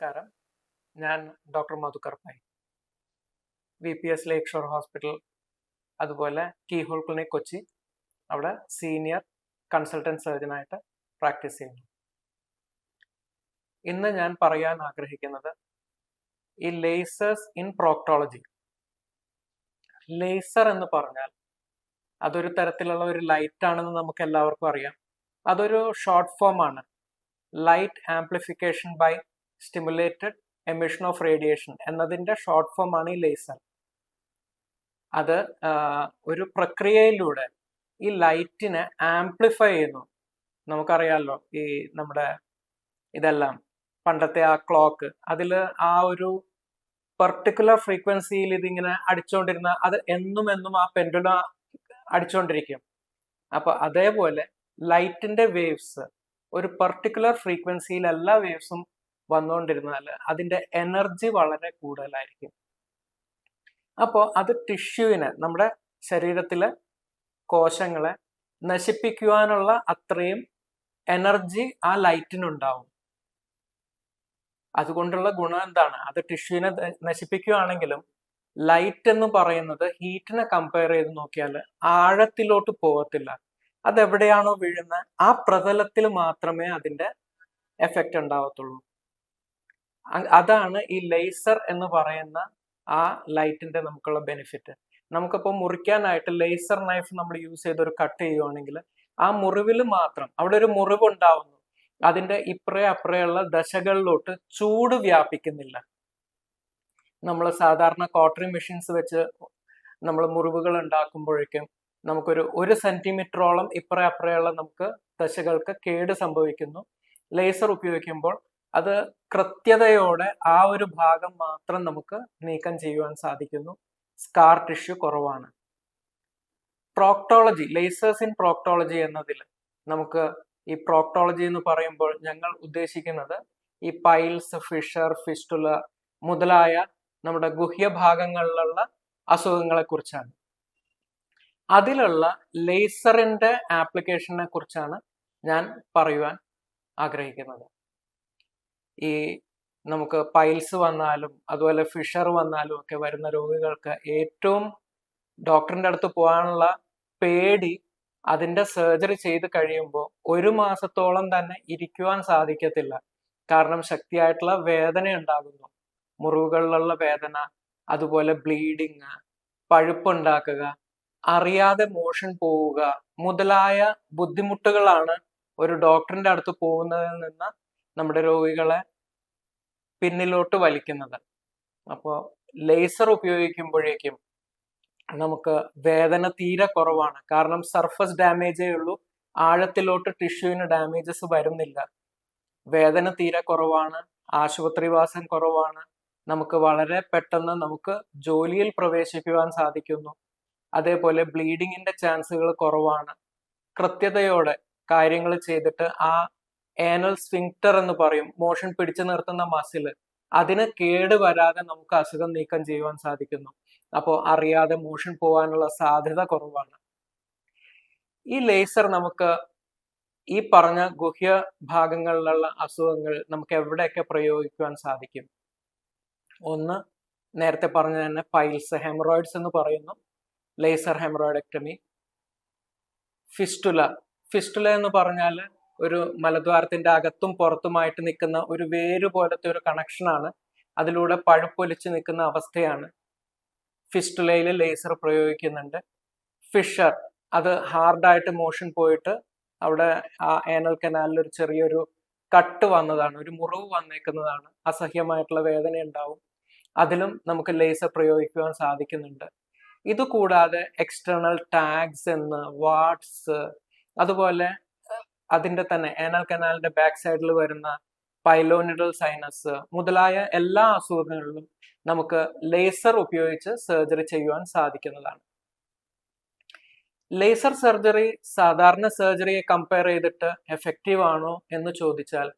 നമസ്കാരം. ഞാൻ doctor Madhukar Pai, VPS Lakeshore hospital, അതുപോലെ കീഹോൾ ക്ലിനിക് കൊച്ചി, അവിടെ സീനിയർ കൺസൾട്ടന്റ് സർജനായിട്ട് പ്രാക്ടീസ് ചെയ്യുന്നു. ഇന്ന് ഞാൻ പറയാൻ ആഗ്രഹിക്കുന്നത് ഈ ലേസേഴ്സ് ഇൻ പ്രോക്ടോളജി. ലേസർ എന്ന് പറഞ്ഞാൽ അതൊരു തരത്തിലുള്ള ഒരു ലൈറ്റ് ആണെന്ന് നമുക്ക് എല്ലാവർക്കും അറിയാം. അതൊരു ഷോർട്ട് ഫോം ആണ്, light amplification by stimulated emission of radiation എന്നതിൻ്റെ ഷോർട്ട് ഫോം ആണ് ഈ ലേസർ. അത് ഒരു പ്രക്രിയയിലൂടെ ഈ ലൈറ്റിനെ ആംപ്ലിഫൈ ചെയ്യുന്നു. നമുക്കറിയാമല്ലോ, ഈ നമ്മുടെ ഇതെല്ലാം പണ്ടത്തെ ആ ക്ലോക്ക്, അതിൽ ആ ഒരു പെർട്ടിക്കുലർ ഫ്രീക്വൻസിയിൽ ഇതിങ്ങനെ അടിച്ചുകൊണ്ടിരുന്ന അത് എന്നും ആ പെൻഡുലം അടിച്ചുകൊണ്ടിരിക്കും. അപ്പൊ അതേപോലെ ലൈറ്റിന്റെ വേവ്സ് ഒരു പെർട്ടിക്കുലർ ഫ്രീക്വൻസിയിൽ എല്ലാ വേവ്സും വന്നുകൊണ്ടിരുന്നാൽ അതിന്റെ എനർജി വളരെ കൂടുതലായിരിക്കും. അപ്പോൾ അത് ടിഷ്യൂവിനെ, നമ്മുടെ ശരീരത്തിലെ കോശങ്ങളെ നശിപ്പിക്കുവാനുള്ള അത്രയും എനർജി ആ ലൈറ്റിനുണ്ടാവും. അതുകൊണ്ടുള്ള ഗുണം എന്താണ്? അത് ടിഷ്യൂവിനെ നശിപ്പിക്കുകയാണെങ്കിലും ലൈറ്റ് എന്ന് പറയുന്നത് ഹീറ്റിനെ കമ്പയർ ചെയ്ത് നോക്കിയാൽ ആഴത്തിലോട്ട് പോകത്തില്ല. അതെവിടെയാണോ വീഴുന്നത് ആ പ്രതലത്തിൽ മാത്രമേ അതിന്റെ എഫക്റ്റ് ഉണ്ടാവത്തുള്ളൂ. അതാണ് ഈ ലേസർ എന്ന് പറയുന്ന ആ ലൈറ്റിന്റെ നമുക്കുള്ള ബെനിഫിറ്റ്. നമുക്കിപ്പോൾ മുറിക്കാനായിട്ട് ലേസർ നൈഫ് നമ്മൾ യൂസ് ചെയ്ത് ഒരു കട്ട് ചെയ്യുവാണെങ്കിൽ ആ മുറിവിൽ മാത്രം, അവിടെ ഒരു മുറിവ് ഉണ്ടാവുന്നു, അതിന്റെ അപ്പുറയുള്ള ദശകളിലോട്ട് ചൂട് വ്യാപിക്കുന്നില്ല. നമ്മൾ സാധാരണ കോട്ടറി മെഷീൻസ് വെച്ച് നമ്മൾ മുറിവുകൾ ഉണ്ടാക്കുമ്പോഴേക്കും നമുക്കൊരു 1 സെന്റിമീറ്ററോളം അപ്പുറയുള്ള നമുക്ക് ദശകൾക്ക് കേട് സംഭവിക്കുന്നു. ലേസർ ഉപയോഗിക്കുമ്പോൾ അത് കൃത്യതയോടെ ആ ഒരു ഭാഗം മാത്രം നമുക്ക് നീക്കം ചെയ്യുവാൻ സാധിക്കുന്നു. സ്കാർ ടിഷ്യൂ കുറവാണ്. പ്രോക്ടോളജി, ലേസേഴ്സ് ഇൻ പ്രോക്ടോളജി എന്നതിൽ നമുക്ക് ഈ പ്രോക്ടോളജി എന്ന് പറയുമ്പോൾ ഞങ്ങൾ ഉദ്ദേശിക്കുന്നത് ഈ പൈൽസ്, ഫിഷർ, ഫിസ്റ്റുല മുതലായ നമ്മുടെ ഗുഹ്യഭാഗങ്ങളിലുള്ള അസുഖങ്ങളെ കുറിച്ചാണ്. അതിലുള്ള ലേസറിന്റെ ആപ്ലിക്കേഷനെ കുറിച്ചാണ് ഞാൻ പറയുവാൻ ആഗ്രഹിക്കുന്നത്. ഈ നമുക്ക് പൈൽസ് വന്നാലും അതുപോലെ ഫിഷർ വന്നാലും ഒക്കെ വരുന്ന രോഗികൾക്ക് ഏറ്റവും ഡോക്ടറിന്റെ അടുത്ത് പോകാനുള്ള പേടി അതിന്റെ സർജറി ചെയ്ത് കഴിയുമ്പോൾ 1 മാസത്തോളം തന്നെ ഇരിക്കുവാൻ സാധിക്കത്തില്ല. കാരണം ശക്തിയായിട്ടുള്ള വേദന ഉണ്ടാകുന്നു, മുറിവുകളിലുള്ള വേദന, അതുപോലെ ബ്ലീഡിങ്, പഴുപ്പുണ്ടാക്കുക, അറിയാതെ മോഷൻ പോവുക മുതലായ ബുദ്ധിമുട്ടുകളാണ് ഒരു ഡോക്ടറിന്റെ അടുത്ത് പോകുന്നതിൽ നിന്ന് നമ്മുടെ രോഗികളെ പിന്നിലോട്ട് വലിക്കുന്നത്. അപ്പോൾ ലേസർ ഉപയോഗിക്കുമ്പോഴേക്കും നമുക്ക് വേദന തീരെ കുറവാണ്. കാരണം സർഫസ് ഡാമേജേ ഉള്ളൂ, ആഴത്തിലോട്ട് ടിഷ്യൂവിന് ഡാമേജസ് വരുന്നില്ല. വേദന തീരെ കുറവാണ്, ആശുപത്രിവാസം കുറവാണ്, നമുക്ക് വളരെ പെട്ടെന്ന് നമുക്ക് ജോലിയിൽ പ്രവേശിക്കുവാൻ സാധിക്കുന്നു. അതേപോലെ ബ്ലീഡിങ്ങിന്റെ ചാൻസുകൾ കുറവാണ്. കൃത്യതയോടെ കാര്യങ്ങൾ ചെയ്തിട്ട് ആ ഏനൽ സ്ഫിങ്ക്ടർ എന്ന് പറയും, മോഷൻ പിടിച്ചു നിർത്തുന്ന മസിൽ, അതിന് കേട് വരാതെ നമുക്ക് അസുഖം നീക്കം ചെയ്യുവാൻ സാധിക്കുന്നു. അപ്പോൾ അറിയാതെ മോഷൻ പോകാനുള്ള സാധ്യത കുറവാണ്. ഈ ലേസർ നമുക്ക് ഈ പറഞ്ഞ ഗുഹ്യ ഭാഗങ്ങളിലുള്ള അസുഖങ്ങൾ നമുക്ക് എവിടെയൊക്കെ പ്രയോഗിക്കുവാൻ സാധിക്കും? ഒന്ന്, നേരത്തെ പറഞ്ഞ തന്നെ പൈൽസ്, ഹെമറോയിഡ്സ് എന്ന് പറയുന്നു, ലേസർ ഹെമറോയിഡക്ടമി. ഫിസ്റ്റുല എന്ന് പറഞ്ഞാൽ ഒരു മലദ്വാരത്തിന്റെ അകത്തും പുറത്തുമായിട്ട് നിൽക്കുന്ന ഒരു വേര് പോലത്തെ ഒരു കണക്ഷനാണ്, അതിലൂടെ പഴുപ്പൊലിച്ച് നിൽക്കുന്ന അവസ്ഥയാണ്. ഫിസ്റ്റുലയിൽ ലേസർ പ്രയോഗിക്കുന്നുണ്ട്. ഫിഷർ, അത് ഹാർഡായിട്ട് മോഷൻ പോയിട്ട് അവിടെ ആ ഏനൽ കനാലിൽ ഒരു ചെറിയൊരു കട്ട് വന്നതാണ്, ഒരു മുറിവ് വന്നേക്കുന്നതാണ്, അസഹ്യമായിട്ടുള്ള വേദന ഉണ്ടാവും. അതിലും നമുക്ക് ലേസർ പ്രയോഗിക്കുവാൻ സാധിക്കുന്നുണ്ട്. ഇതുകൂടാതെ എക്സ്റ്റേണൽ ടാഗ്സ് എന്ന്, വാട്സ്, അതുപോലെ അതിന്റെ തന്നെ ഏനൽ കനാലിന്റെ ബാക്ക് സൈഡിൽ വരുന്ന പൈലോനിഡൽ സൈനസ് മുതലായ എല്ലാ അസുഖങ്ങളിലും നമുക്ക് ലേസർ ഉപയോഗിച്ച് സർജറി ചെയ്യുവാൻ സാധിക്കുന്നതാണ്. ലേസർ സർജറി സാധാരണ സർജറിയെ കമ്പയർ ചെയ്തിട്ട് എഫക്റ്റീവ് ആണോ എന്ന് ചോദിച്ചാൽ,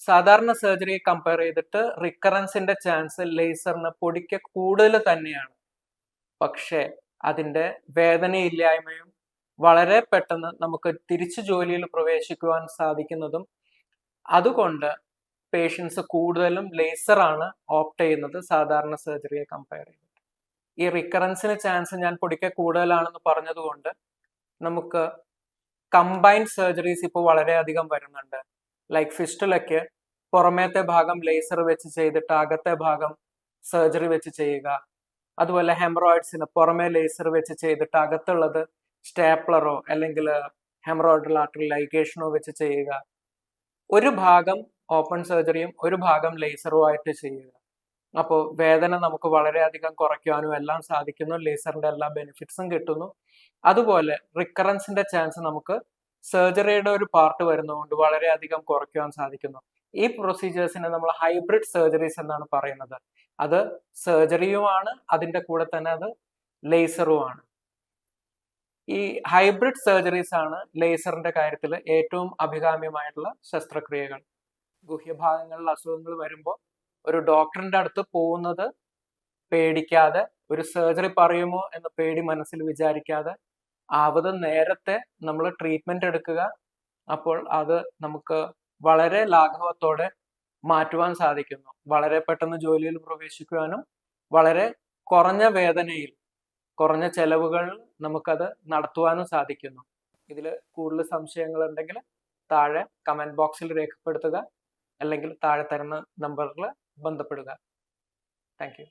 സാധാരണ സർജറിയെ കമ്പയർ ചെയ്തിട്ട് റിക്കറൻസിന്റെ ചാൻസ് ലേസറിന് പൊടിക്ക് കൂടുതൽ തന്നെയാണ്. പക്ഷേ അതിന്റെ വേദനയില്ലായ്മയും വളരെ പെട്ടെന്ന് നമുക്ക് തിരിച്ചു ജോലിയിൽ പ്രവേശിക്കുവാൻ സാധിക്കുന്നതും, അതുകൊണ്ട് പേഷ്യൻസ് കൂടുതലും ലേസർ ആണ് ഓപ്റ്റ് ചെയ്യുന്നത് സാധാരണ സർജറിയെ കമ്പയർ ചെയ്തിട്ട്. ഈ റിക്കറൻസിന് ചാൻസ് ഞാൻ പൊടിക്കെ കൂടുതലാണെന്ന് പറഞ്ഞതുകൊണ്ട് നമുക്ക് കമ്പൈൻഡ് സർജറീസ് ഇപ്പോൾ വളരെയധികം വരുന്നുണ്ട്. ലൈക്ക് ഫിസ്റ്റുലയ്ക്ക് പുറമേത്തെ ഭാഗം ലേസർ വെച്ച് ചെയ്തിട്ട് അകത്തെ ഭാഗം സർജറി വെച്ച് ചെയ്യുക. അതുപോലെ ഹെമറോയിഡ്സിന് പുറമേ ലേസർ വെച്ച് ചെയ്തിട്ട് അകത്തുള്ളത് സ്റ്റേപ്ലറോ അല്ലെങ്കിൽ ഹെമറോയിഡൽ ആർട്ടറി ലൈഗേഷനോ വെച്ച് ചെയ്യുക. ഒരു ഭാഗം ഓപ്പൺ സർജറിയും ഒരു ഭാഗം ലേസറും ആയിട്ട് ചെയ്യുക. അപ്പോൾ വേദന നമുക്ക് വളരെയധികം കുറയ്ക്കാനും എല്ലാം സാധിക്കുന്നു. ലേസറിന്റെ എല്ലാ ബെനിഫിറ്റ്സും കിട്ടുന്നു. അതുപോലെ റിക്കറൻസിന്റെ ചാൻസ് നമുക്ക് സർജറിയുടെ ഒരു പാർട്ട് വരുന്നതുകൊണ്ട് വളരെയധികം കുറയ്ക്കുവാൻ സാധിക്കുന്നു. ഈ പ്രൊസീജിയേഴ്സിനെ നമ്മൾ ഹൈബ്രിഡ് സർജറീസ് എന്നാണ് പറയുന്നത്. അത് സർജറിയുമാണ്, അതിന്റെ കൂടെ തന്നെ അത് ലേസറുമാണ്. ഈ ഹൈബ്രിഡ് സർജറീസ് ആണ് ലേസറിന്റെ കാര്യത്തിൽ ഏറ്റവും അഭികാമ്യമായിട്ടുള്ള ശസ്ത്രക്രിയകൾ. ഗുഹ്യഭാഗങ്ങളിൽ അസുഖങ്ങൾ വരുമ്പോൾ ഒരു ഡോക്ടറിന്റെ അടുത്ത് പോകുന്നത് പേടിക്കാതെ, ഒരു സർജറി പറയുമോ എന്ന പേടി മനസ്സിൽ വിചാരിക്കാതെ ആവത് നേരത്തെ നമ്മൾ ട്രീറ്റ്മെന്റ് എടുക്കുക. അപ്പോൾ അത് നമുക്ക് വളരെ ലാഘവത്തോടെ മാറ്റുവാൻ സാധിക്കുന്നു. വളരെ പെട്ടെന്ന് ജോലിയിൽ പ്രവേശിക്കുവാനും വളരെ കുറഞ്ഞ വേദനയിൽ കുറഞ്ഞ ചെലവുകൾ നമുക്കത് നടത്തുവാനും സാധിക്കുന്നു. ഇതിൽ കൂടുതൽ സംശയങ്ങൾ ഉണ്ടെങ്കിൽ താഴെ കമന്റ് ബോക്സിൽ രേഖപ്പെടുത്തുക, അല്ലെങ്കിൽ താഴെ തരുന്ന നമ്പറിൽ ബന്ധപ്പെടുക. Thank you.